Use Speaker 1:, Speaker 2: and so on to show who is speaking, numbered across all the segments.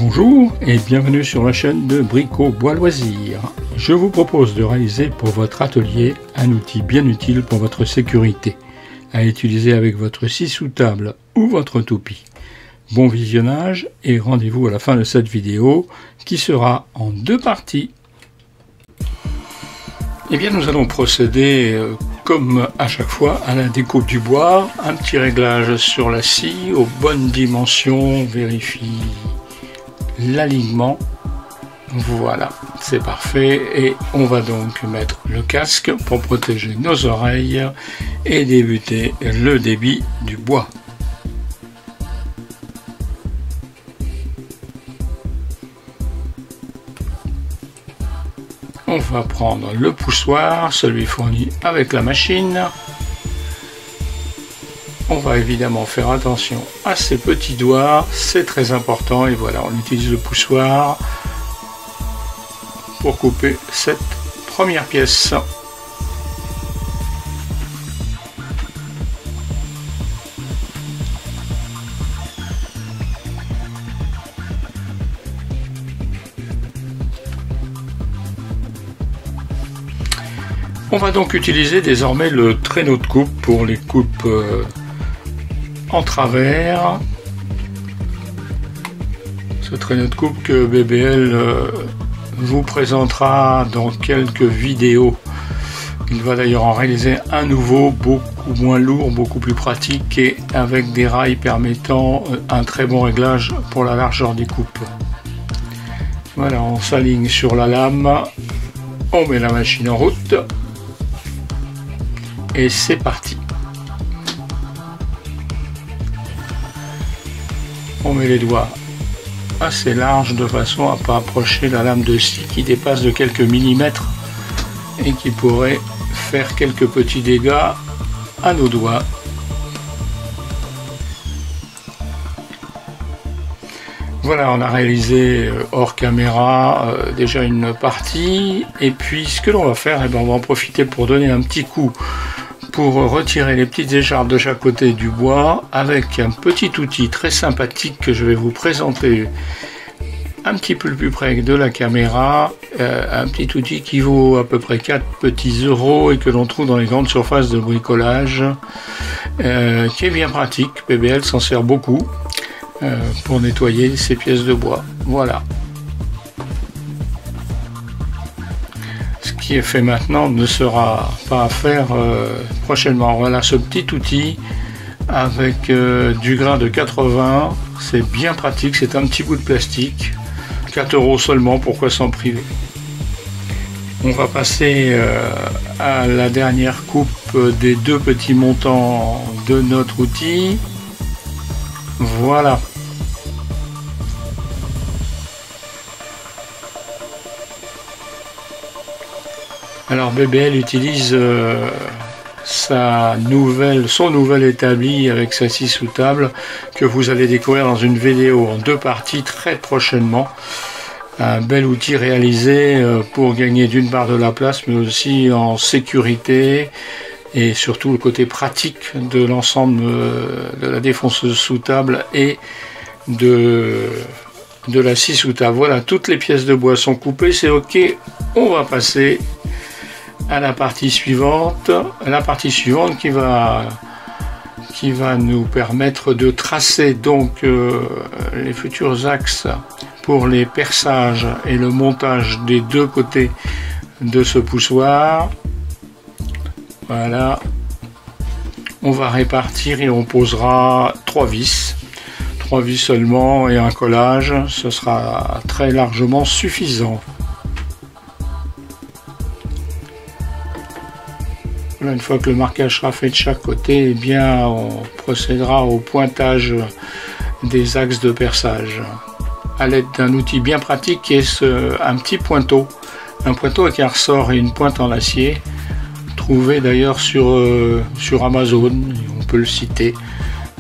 Speaker 1: Bonjour et bienvenue sur la chaîne de Brico Bois Loisirs. Je vous propose de réaliser pour votre atelier un outil bien utile pour votre sécurité, à utiliser avec votre scie sous table ou votre toupie. Bon visionnage et rendez-vous à la fin de cette vidéo qui sera en deux parties. Eh bien, nous allons procéder comme à chaque fois à la découpe du bois, un petit réglage sur la scie aux bonnes dimensions, vérifie l'alignement. Voilà, c'est parfait et on va donc mettre le casque pour protéger nos oreilles et débuter le débit du bois. On va prendre le poussoir, celui fourni avec la machine. On va évidemment faire attention à ces petits doigts, c'est très important. Et voilà, on utilise le poussoir pour couper cette première pièce. On va donc utiliser désormais le traîneau de coupe pour les coupes en travers. Ce traîneau de coupe que BBL vous présentera dans quelques vidéos. Il va d'ailleurs en réaliser un nouveau, beaucoup moins lourd, beaucoup plus pratique et avec des rails permettant un très bon réglage pour la largeur des coupes. Voilà, on s'aligne sur la lame, on met la machine en route. Et c'est parti. On met les doigts assez larges de façon à ne pas approcher la lame de scie qui dépasse de quelques millimètres et qui pourrait faire quelques petits dégâts à nos doigts. Voilà, on a réalisé hors caméra déjà une partie et puis ce que l'on va faire, on va en profiter pour donner un petit coup pour retirer les petites écharpes de chaque côté du bois avec un petit outil très sympathique que je vais vous présenter un petit peu plus près de la caméra, un petit outil qui vaut à peu près 4 petits euros et que l'on trouve dans les grandes surfaces de bricolage, qui est bien pratique. BBL s'en sert beaucoup pour nettoyer ces pièces de bois. Voilà. Ce qui est fait maintenant ne sera pas à faire prochainement. Voilà ce petit outil avec du grain de 80. C'est bien pratique, c'est un petit bout de plastique. 4 euros seulement, pourquoi s'en priver? On va passer à la dernière coupe des deux petits montants de notre outil. Voilà. Alors BBL utilise son nouvel établi avec sa scie sous table que vous allez découvrir dans une vidéo en deux parties très prochainement. Un bel outil réalisé pour gagner d'une part de la place mais aussi en sécurité et surtout le côté pratique de l'ensemble de la défonceuse sous table et de la scie sous table. Voilà, toutes les pièces de bois sont coupées, c'est ok. On va passer à la partie suivante, qui va nous permettre de tracer donc les futurs axes pour les perçages et le montage des deux côtés de ce poussoir. Voilà, on va répartir et on posera 3 vis seulement et un collage, ce sera très largement suffisant. Une fois que le marquage sera fait de chaque côté, eh bien, on procédera au pointage des axes de perçage à l'aide d'un outil bien pratique qui est un petit pointeau. Un pointeau avec un ressort et une pointe en acier, trouvé d'ailleurs sur Amazon, on peut le citer.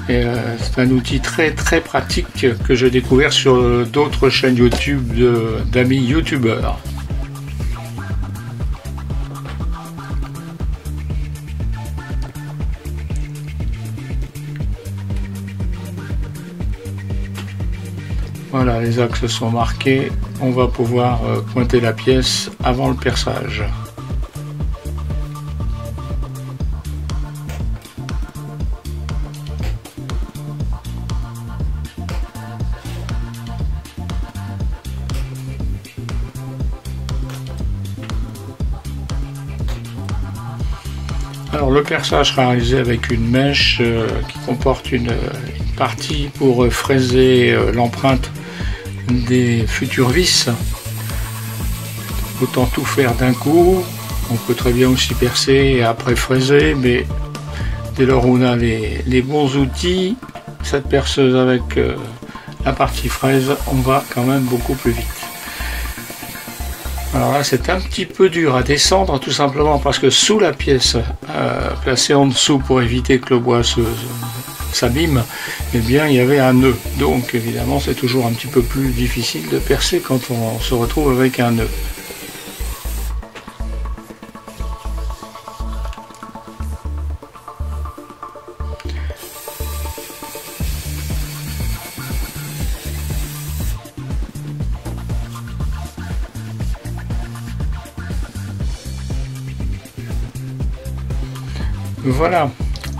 Speaker 1: C'est un outil très très pratique que j'ai découvert sur d'autres chaînes YouTube d'amis youtubeurs. Voilà, les axes sont marqués. On va pouvoir pointer la pièce avant le perçage. Alors le perçage sera réalisé avec une mèche qui comporte une partie pour fraiser l'empreinte des futures vis. Autant tout faire d'un coup. On peut très bien aussi percer et après fraiser, mais dès lors où on a les bons outils, cette perceuse avec la partie fraise, on va quand même beaucoup plus vite. Alors là, c'est un petit peu dur à descendre, tout simplement parce que sous la pièce, placée en dessous pour éviter que le bois s'abîme, eh bien, il y avait un nœud. Donc, évidemment, c'est toujours un petit peu plus difficile de percer quand on se retrouve avec un nœud. Voilà,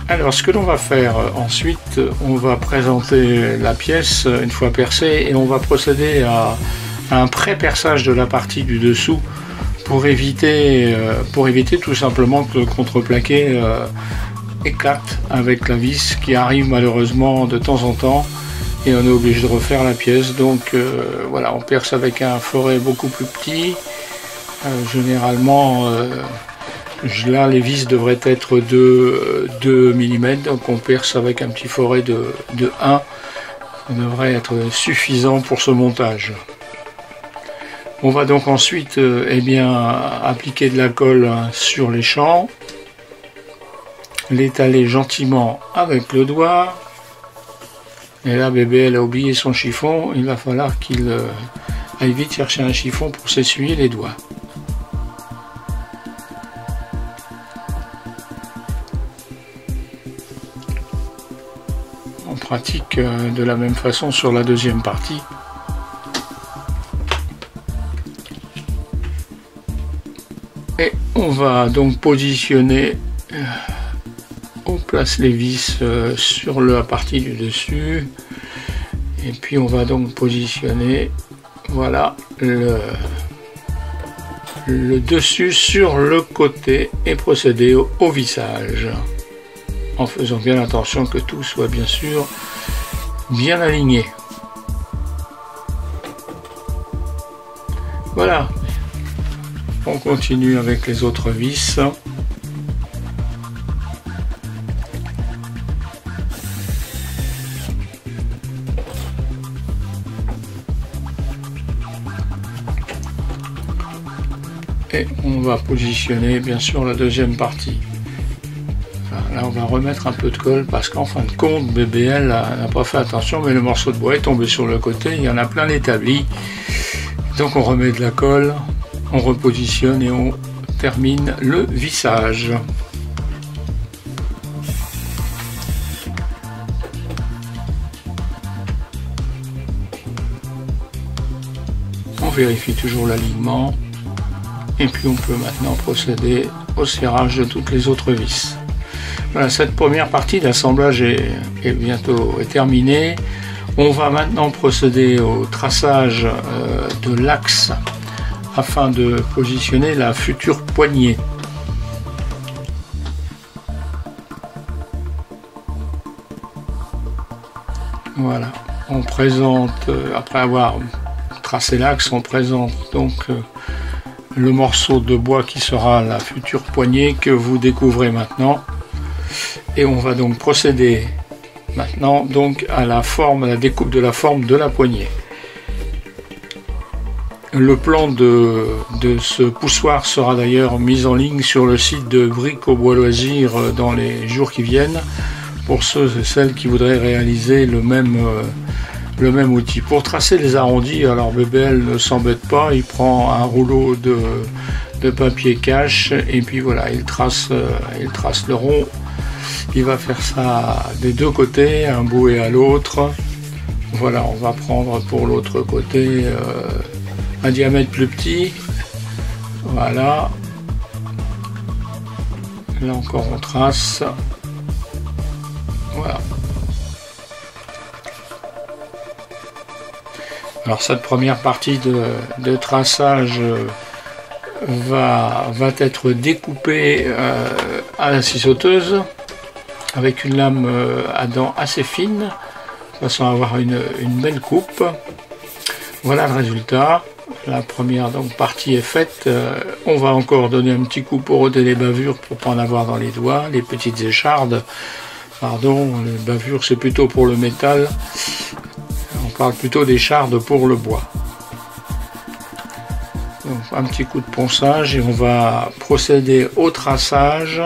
Speaker 1: alors ce que l'on va faire ensuite, on va présenter la pièce une fois percée et on va procéder à un pré-perçage de la partie du dessous pour éviter tout simplement que le contreplaqué éclate avec la vis qui arrive malheureusement de temps en temps et on est obligé de refaire la pièce. Donc voilà, on perce avec un foret beaucoup plus petit, généralement là, les vis devraient être de 2 mm, donc on perce avec un petit foret de 1. Ça devrait être suffisant pour ce montage. On va donc ensuite appliquer de la colle sur les champs, l'étaler gentiment avec le doigt. Et là, bébé, elle a oublié son chiffon. Il va falloir qu'il aille vite chercher un chiffon pour s'essuyer les doigts. On pratique de la même façon sur la deuxième partie. Et on va donc positionner, on place les vis sur la partie du dessus. Et puis on va donc positionner, voilà, le dessus sur le côté et procéder au vissage. En faisant bien attention que tout soit bien sûr bien aligné. Voilà, on continue avec les autres vis. Et on va positionner bien sûr la deuxième partie. Là, on va remettre un peu de colle parce qu'en fin de compte, BBL n'a pas fait attention, mais le morceau de bois est tombé sur le côté. Il y en a plein l'établi. Donc, on remet de la colle, on repositionne et on termine le vissage. On vérifie toujours l'alignement. Et puis, on peut maintenant procéder au serrage de toutes les autres vis. Voilà, cette première partie d'assemblage est bientôt terminée. On va maintenant procéder au traçage de l'axe afin de positionner la future poignée. Voilà, on présente, après avoir tracé l'axe, on présente donc le morceau de bois qui sera la future poignée que vous découvrez maintenant. Et on va donc procéder maintenant donc à la découpe de la forme de la poignée. Le plan de ce poussoir sera d'ailleurs mis en ligne sur le site de Briques au Bois Loisir dans les jours qui viennent pour ceux et celles qui voudraient réaliser le même outil. Pour tracer les arrondis, alors BBL ne s'embête pas, il prend un rouleau de papier cache et puis voilà, il trace le rond. Il va faire ça des deux côtés, un bout et à l'autre. Voilà, on va prendre pour l'autre côté un diamètre plus petit. Voilà. Là encore on trace. Voilà. Alors cette première partie de traçage va être découpée à la scie sauteuse avec une lame à dents assez fine, de façon à avoir une belle coupe. Voilà le résultat. La première partie est faite. On va encore donner un petit coup pour ôter les bavures pour ne pas en avoir dans les doigts, les petites échardes. Pardon, les bavures c'est plutôt pour le métal. On parle plutôt d'échardes pour le bois. Donc, un petit coup de ponçage et on va procéder au traçage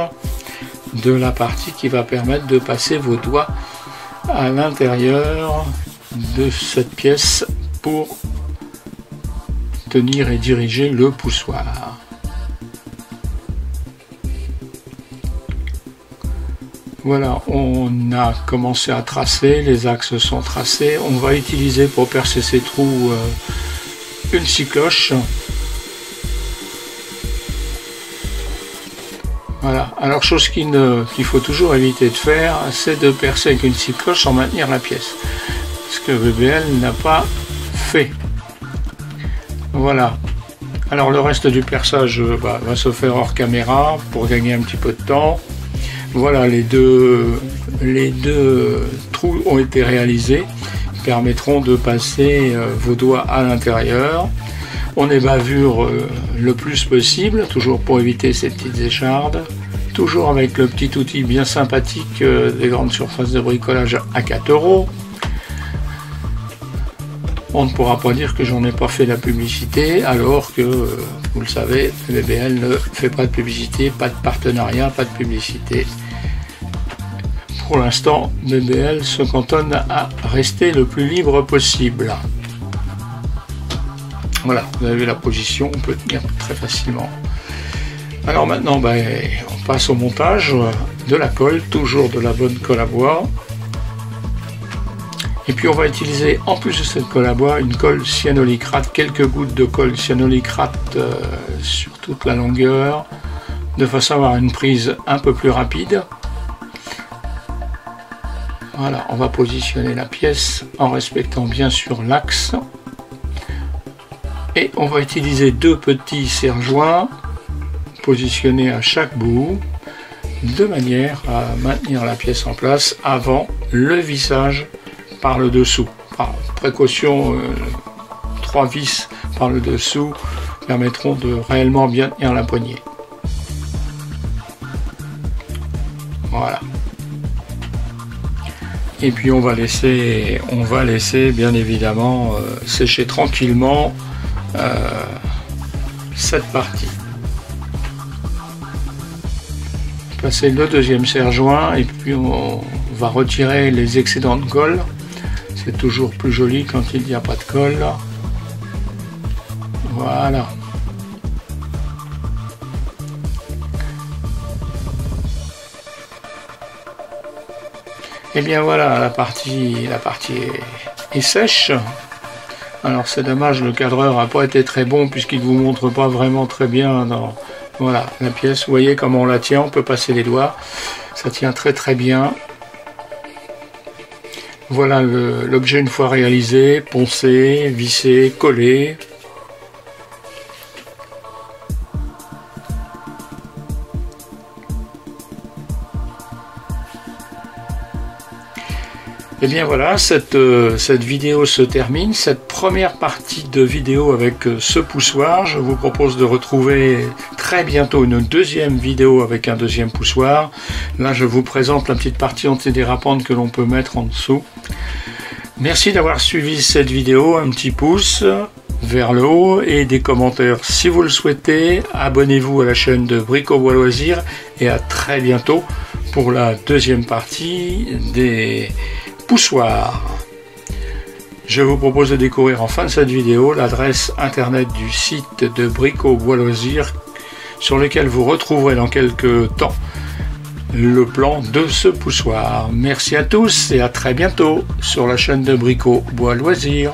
Speaker 1: de la partie qui va permettre de passer vos doigts à l'intérieur de cette pièce pour tenir et diriger le poussoir. Voilà, on a commencé à tracer, les axes sont tracés. On va utiliser pour percer ces trous une scie cloche. Voilà, alors chose qu'il faut toujours éviter de faire, c'est de percer avec une scie cloche sans maintenir la pièce. Ce que BBL n'a pas fait. Voilà. Alors le reste du perçage va se faire hors caméra pour gagner un petit peu de temps. Voilà, les deux trous ont été réalisés, qui permettront de passer vos doigts à l'intérieur. On ébavure le plus possible, toujours pour éviter ces petites échardes. Toujours avec le petit outil bien sympathique des grandes surfaces de bricolage à 4 €. On ne pourra pas dire que j'en ai pas fait la publicité, alors que, vous le savez, BBL ne fait pas de publicité, pas de partenariat, pas de publicité. Pour l'instant, BBL se cantonne à rester le plus libre possible. Voilà, vous avez vu la position, on peut tenir très facilement. Alors maintenant, on passe au montage de la colle, toujours de la bonne colle à bois. Et puis on va utiliser, en plus de cette colle à bois, une colle cyanolacrate, quelques gouttes de colle cyanolacrate sur toute la longueur, de façon à avoir une prise un peu plus rapide. Voilà, on va positionner la pièce en respectant bien sûr l'axe. Et on va utiliser deux petits serre-joints positionnés à chaque bout, de manière à maintenir la pièce en place avant le vissage par le dessous. Par précaution, 3 vis par le dessous permettront de réellement bien tenir la poignée. Voilà. Et puis on va laisser bien évidemment sécher tranquillement cette partie. Passer le deuxième serre-joint et puis on va retirer les excédents de colle. C'est toujours plus joli quand il n'y a pas de colle. Voilà. Et bien voilà, la partie est sèche. Alors c'est dommage, le cadreur n'a pas été très bon puisqu'il ne vous montre pas vraiment très bien dans voilà, la pièce. Vous voyez comment on la tient, on peut passer les doigts. Ça tient très très bien. Voilà l'objet une fois réalisé, poncé, vissé, collé. Et bien voilà, cette vidéo se termine, cette première partie de vidéo avec ce poussoir. Je vous propose de retrouver très bientôt une deuxième vidéo avec un deuxième poussoir. Là, je vous présente la petite partie antidérapante que l'on peut mettre en dessous. Merci d'avoir suivi cette vidéo, un petit pouce vers le haut et des commentaires si vous le souhaitez. Abonnez-vous à la chaîne de Brico Bois Loisirs et à très bientôt pour la deuxième partie des poussoir. Je vous propose de découvrir en fin de cette vidéo l'adresse internet du site de Brico Bois Loisirs sur lequel vous retrouverez dans quelques temps le plan de ce poussoir. Merci à tous et à très bientôt sur la chaîne de Brico Bois Loisirs.